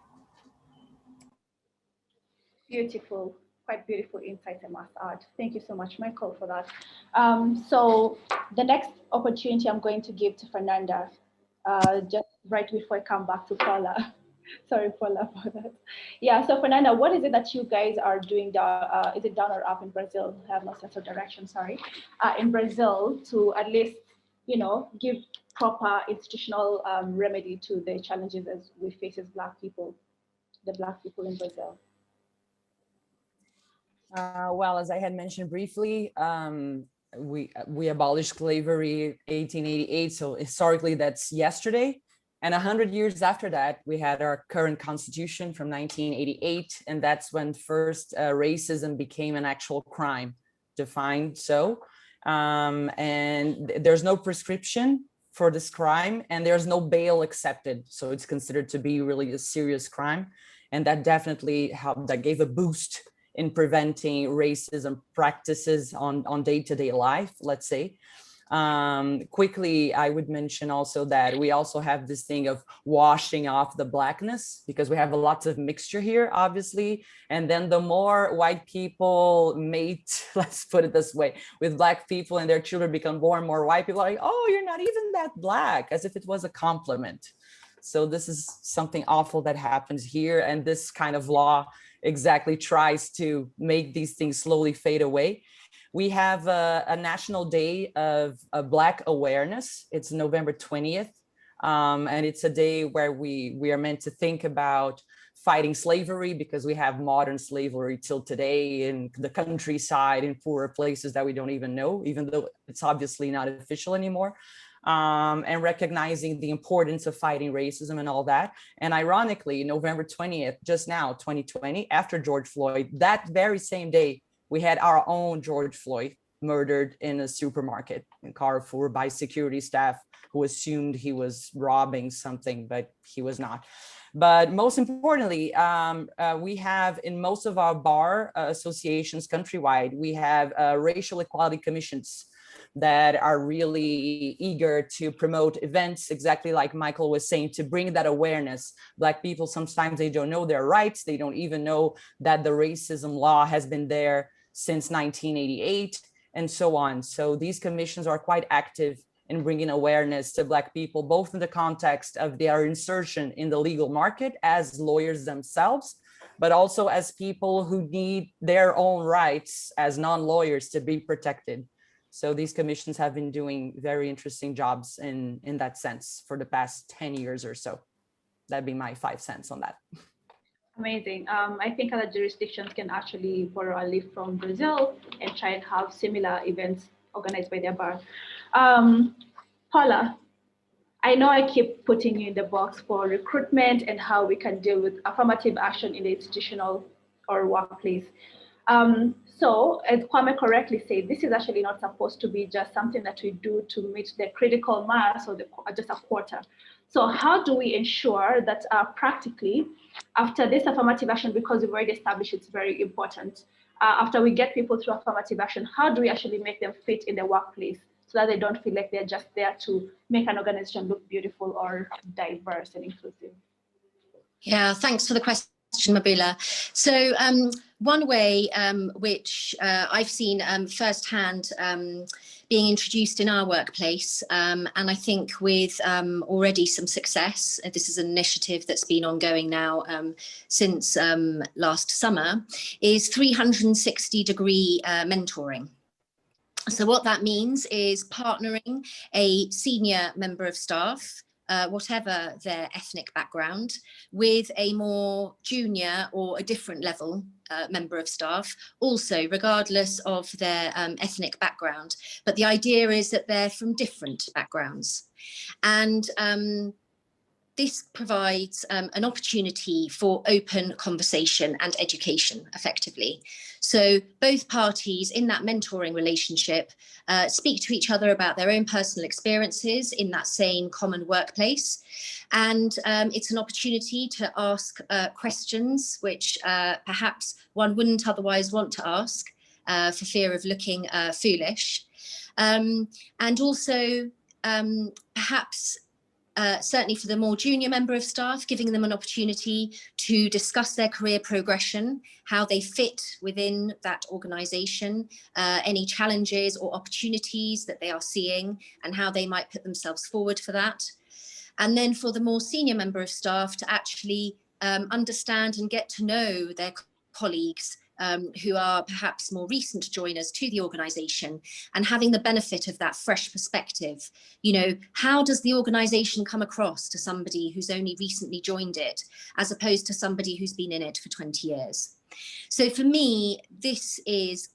Speaker 5: Beautiful, quite beautiful insight, I must add. Thank you so much, Michael, for that. So the next opportunity I'm going to give to Fernanda, just right before I come back to Paula. Sorry, Paula, for that. Yeah, so Fernanda, what is it that you guys are doing down, is it down or up in Brazil? I have no sense of direction, sorry. In Brazil to at least, you know, give proper institutional remedy to the challenges as we face as Black people, the Black people in Brazil.
Speaker 4: Well, as I had mentioned briefly, we abolished slavery 1888. So historically, that's yesterday. And 100 years after that, we had our current constitution from 1988. And that's when first racism became an actual crime, defined so. And there's no prescription for this crime, and there's no bail accepted. So it's considered to be really a serious crime. And that definitely helped, that gave a boost in preventing racism practices on day-to-day life, let's say. Quickly, I would mention also that we also have this thing of washing off the Blackness, because we have lots of mixture here, obviously. And then the more white people mate, let's put it this way, with Black people and their children become more and more white, people are like, oh, you're not even that Black, as if it was a compliment. So this is something awful that happens here. And this kind of law exactly tries to make these things slowly fade away. We have a National Day of Black Awareness. It's November 20th. And it's a day where we are meant to think about fighting slavery, because we have modern slavery till today in the countryside, in poorer places that we don't even know, even though it's obviously not official anymore. And recognizing the importance of fighting racism and all that. And ironically, November 20th, just now, 2020, after George Floyd, that very same day, we had our own George Floyd murdered in a supermarket in Carrefour by security staff who assumed he was robbing something, but he was not. But most importantly, we have in most of our bar associations countrywide, we have racial equality commissions that are really eager to promote events, exactly like Michael was saying, to bring that awareness. Black people, sometimes they don't know their rights. They don't even know that the racism law has been there since 1988 and so on. So these commissions are quite active in bringing awareness to Black people, both in the context of their insertion in the legal market as lawyers themselves, but also as people who need their own rights as non-lawyers to be protected. So these commissions have been doing very interesting jobs in that sense for the past 10 years or so. That'd be my 5 cents on that.
Speaker 5: Amazing. I think other jurisdictions can actually borrow a leaf from Brazil and try and have similar events organized by their bar. Paula, I know I keep putting you in the box for recruitment and how we can deal with affirmative action in the institutional or workplace. So as Kwame correctly said, this is actually not supposed to be just something that we do to meet the critical mass or just a quarter. So how do we ensure that practically after this affirmative action, because we've already established it's very important, after we get people through affirmative action, how do we actually make them fit in the workplace so that they don't feel like they're just there to make an organization look beautiful or diverse and inclusive?
Speaker 1: Yeah, thanks for the question, Mabula. So one way which I've seen firsthand being introduced in our workplace, and I think with already some success, this is an initiative that's been ongoing now since last summer, is 360-degree mentoring. So what that means is partnering a senior member of staff, whatever their ethnic background, with a more junior or a different level member of staff, also regardless of their ethnic background. But the idea is that they're from different backgrounds. And this provides an opportunity for open conversation and education effectively. So both parties in that mentoring relationship speak to each other about their own personal experiences in that same common workplace. And it's an opportunity to ask questions which perhaps one wouldn't otherwise want to ask for fear of looking foolish. And also perhaps certainly for the more junior member of staff, giving them an opportunity to discuss their career progression, how they fit within that organisation, any challenges or opportunities that they are seeing, and how they might put themselves forward for that. And then for the more senior member of staff to actually understand and get to know their colleagues who are perhaps more recent joiners to the organisation, and having the benefit of that fresh perspective. You know, how does the organisation come across to somebody who's only recently joined it, as opposed to somebody who's been in it for 20 years? So for me, this is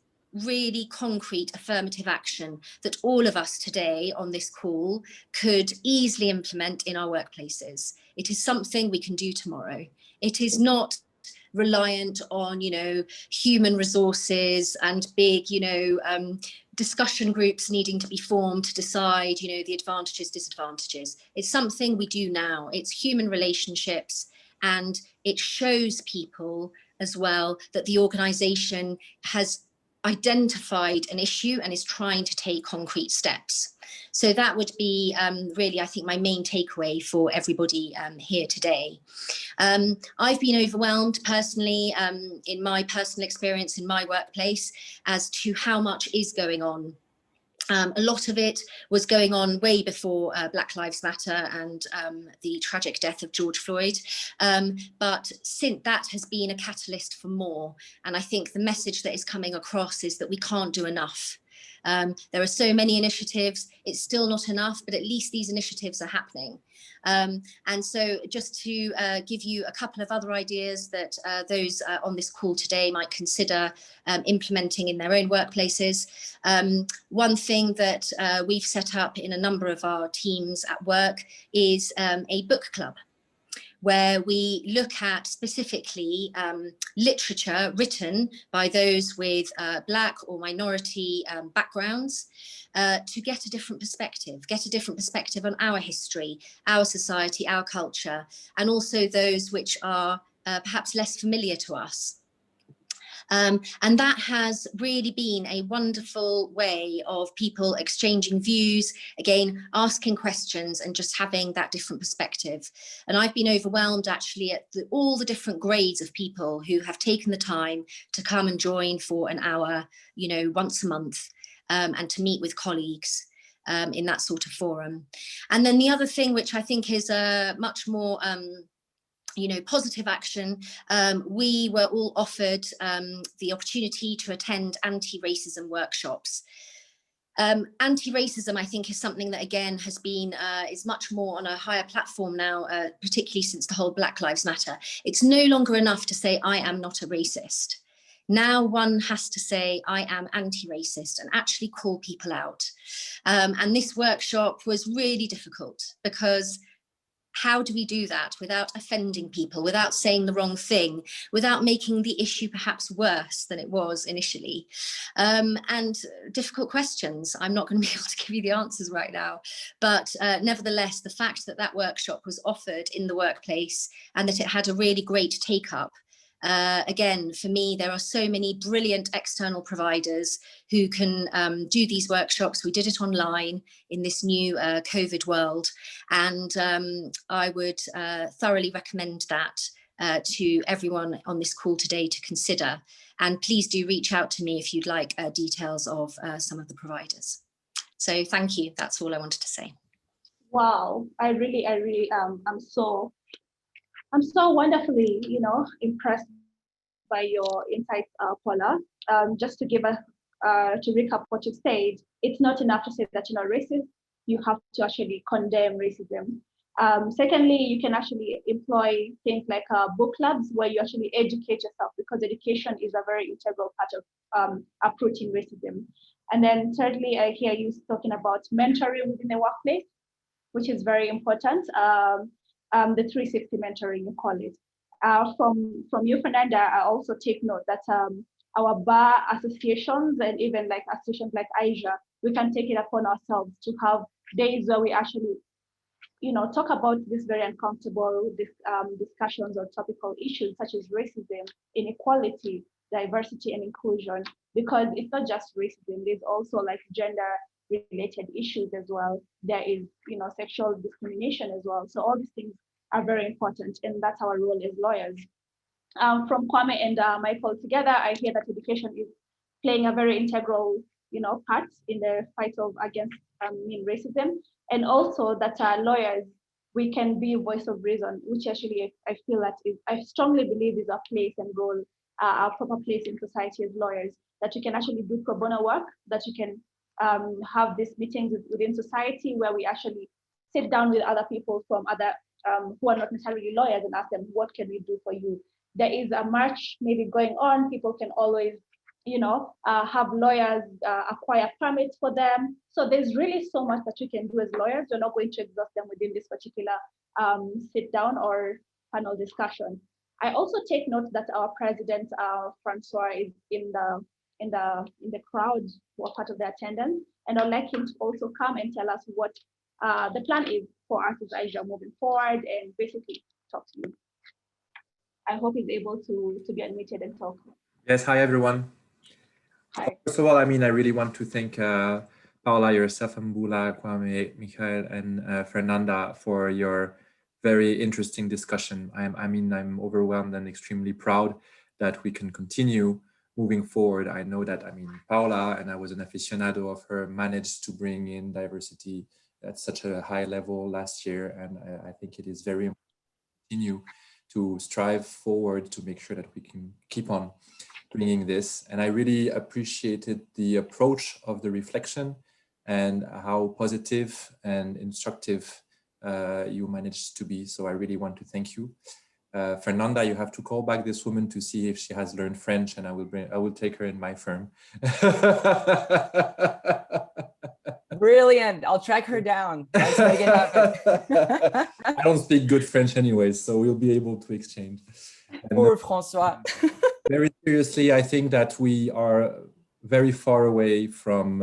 Speaker 1: really concrete affirmative action that all of us today on this call could easily implement in our workplaces. It is something we can do tomorrow. It is not reliant on, you know, human resources and big, you know, discussion groups needing to be formed to decide, you know, the advantages, disadvantages. It's something we do now. It's human relationships, and it shows people as well that the organisation has identified an issue and is trying to take concrete steps. So that would be really, I think, my main takeaway for everybody here today. I've been overwhelmed personally in my personal experience in my workplace as to how much is going on. A lot of it was going on way before Black Lives Matter and the tragic death of George Floyd. But since that has been a catalyst for more. And I think the message that is coming across is that we can't do enough. There are so many initiatives, it's still not enough, but at least these initiatives are happening. And so just to give you a couple of other ideas that those on this call today might consider implementing in their own workplaces. One thing that we've set up in a number of our teams at work is a book club, where we look at specifically literature written by those with Black or minority backgrounds to get a different perspective on our history, our society, our culture, and also those which are perhaps less familiar to us. And that has really been a wonderful way of people exchanging views, again, asking questions and just having that different perspective. And I've been overwhelmed actually at all the different grades of people who have taken the time to come and join for an hour, you know, once a month, and to meet with colleagues in that sort of forum. And then the other thing, which I think is much more you know, positive action, we were all offered the opportunity to attend anti-racism workshops. Anti-racism, I think, is something that, again, has been, is much more on a higher platform now, particularly since the whole Black Lives Matter. It's no longer enough to say, I am not a racist. Now one has to say, I am anti-racist, and actually call people out. And this workshop was really difficult, because how do we do that without offending people, without saying the wrong thing, without making the issue perhaps worse than it was initially? And difficult questions. I'm not going to be able to give you the answers right now, but nevertheless, the fact that that workshop was offered in the workplace and that it had a really great take-up. Again, for me, there are so many brilliant external providers who can do these workshops. We did it online in this new COVID world, and I would thoroughly recommend that to everyone on this call today to consider. And please do reach out to me if you'd like details of some of the providers. So thank you. That's all I wanted to say.
Speaker 5: Wow, I really, I'm so wonderfully, you know, impressed by your insights, Paula. Just to give to recap what you said, it's not enough to say that you're not racist. You have to actually condemn racism. Secondly, you can actually employ things like book clubs where you actually educate yourself, because education is a very integral part of approaching racism. And then thirdly, I hear you talking about mentoring within the workplace, which is very important. the 360 mentoring, you call it. From you, Fernanda, I also take note that our bar associations and even like associations like AIJA, we can take it upon ourselves to have days where we actually, talk about these very uncomfortable discussions or topical issues such as racism, inequality, diversity, and inclusion, because it's not just racism, there's also like gender related issues as well. There is, sexual discrimination as well. So all these things are very important, and that's our role as lawyers. From Kwame and Michael together, I hear that education is playing a very integral, part in the fight against racism, and also that lawyers, we can be a voice of reason, which actually I feel that I strongly believe is our place and role, our proper place in society as lawyers, that you can actually do pro bono work, that you can have these meetings within society where we actually sit down with other people from other who are not necessarily lawyers and ask them, what can we do for you? There is a march maybe going on. People can always, have lawyers acquire permits for them. So there's really so much that you can do as lawyers. You're not going to exhaust them within this particular sit down or panel discussion. I also take note that our president, Francois, is in the crowd for part of the attendance, and I'd like him to also come and tell us what the plan is for us as AIJA moving forward, and basically talk to you. I hope he's able to be admitted and talk.
Speaker 6: Yes, hi everyone.
Speaker 5: Hi.
Speaker 6: First of all, I really want to thank Paola, yourself, Mbula, Kwame, Michael, and Fernanda for your very interesting discussion. I'm overwhelmed and extremely proud that we can continue moving forward. I know that, Paola, and I was an aficionado of her, managed to bring in diversity at such a high level last year. And I think it is very important to continue to strive forward to make sure that we can keep on bringing this. And I really appreciated the approach of the reflection and how positive and instructive you managed to be. So I really want to thank you. Fernanda, you have to call back this woman to see if she has learned French, and I will take her in my firm.
Speaker 4: Brilliant. I'll track her down. Let's make it happen.
Speaker 6: I don't speak good French anyways, so we'll be able to exchange.
Speaker 4: Poor Francois.
Speaker 6: Very seriously, I think that we are very far away from,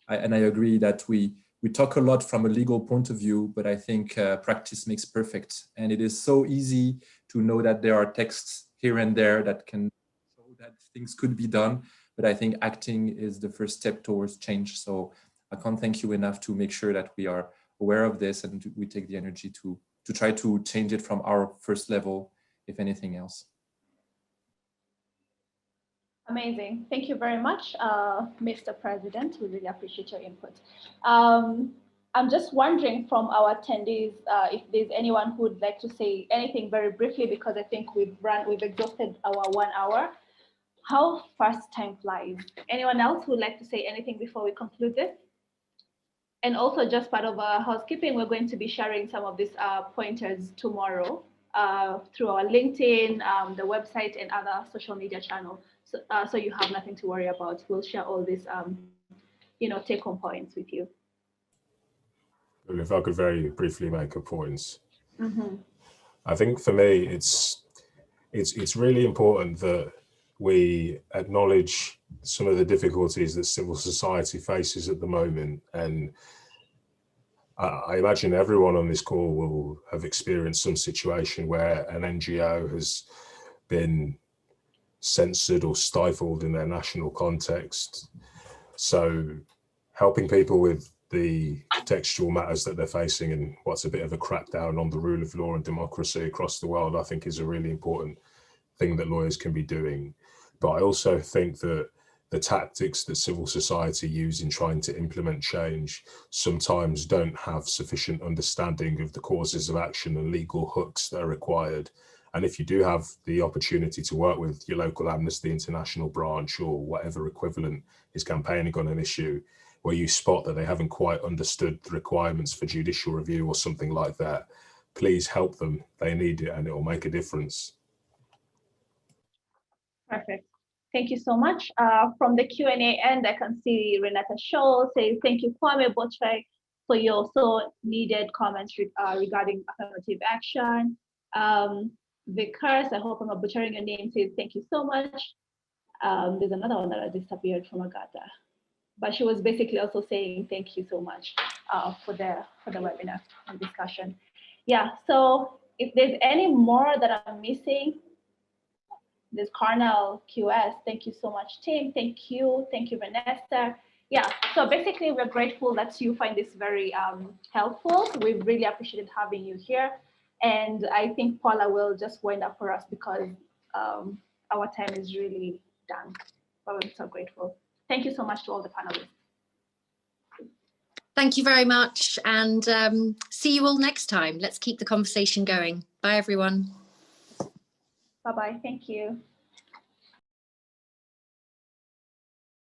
Speaker 6: and I agree that we talk a lot from a legal point of view, but I think practice makes perfect. And it is so easy to know that there are texts here and there that can show that things could be done. But I think acting is the first step towards change. So I can't thank you enough to make sure that we are aware of this and we take the energy to try to change it from our first level, if anything else.
Speaker 5: Amazing. Thank you very much, Mr. President. We really appreciate your input. I'm just wondering from our attendees if there's anyone who would like to say anything very briefly, because I think we've exhausted our 1 hour. How fast time flies. Anyone else who would like to say anything before we conclude this? And also, just part of our housekeeping, we're going to be sharing some of these pointers tomorrow through our LinkedIn, the website, and other social media channels. So you have nothing to worry about. We'll share all these, take-home points with you.
Speaker 3: Well, if I could very briefly make a point,
Speaker 5: Mm-hmm.
Speaker 3: I think for me, it's really important that we acknowledge some of the difficulties that civil society faces at the moment. And I imagine everyone on this call will have experienced some situation where an NGO has been censored or stifled in their national context. So helping people with the textual matters that they're facing and what's a bit of a crackdown on the rule of law and democracy across the world, I think is a really important thing that lawyers can be doing. But I also think that the tactics that civil society use in trying to implement change sometimes don't have sufficient understanding of the causes of action and legal hooks that are required. And if you do have the opportunity to work with your local Amnesty International branch or whatever equivalent is campaigning on an issue, where you spot that they haven't quite understood the requirements for judicial review or something like that, please help them. They need it and it will make a difference.
Speaker 5: Perfect. Thank you so much. From the Q&A end, I can see Renata Shaw say, thank you, Kwame Botchway. So you also needed comments regarding affirmative action. Vickers, I hope I'm not butchering your name, says thank you so much. There's another one that disappeared from Agatha, but she was basically also saying thank you so much for the webinar and discussion. Yeah, so if there's any more that I'm missing, there's Carnal QS, thank you so much, Tim, thank you Vanessa. Yeah, so basically we're grateful that you find this very helpful. We've really appreciated having you here. And I think Paula will just wind up for us because our time is really done. But we're so grateful. Thank you so much to all the panelists.
Speaker 1: Thank you very much, and see you all next time. Let's keep the conversation going. Bye, everyone.
Speaker 5: Bye-bye. Thank you.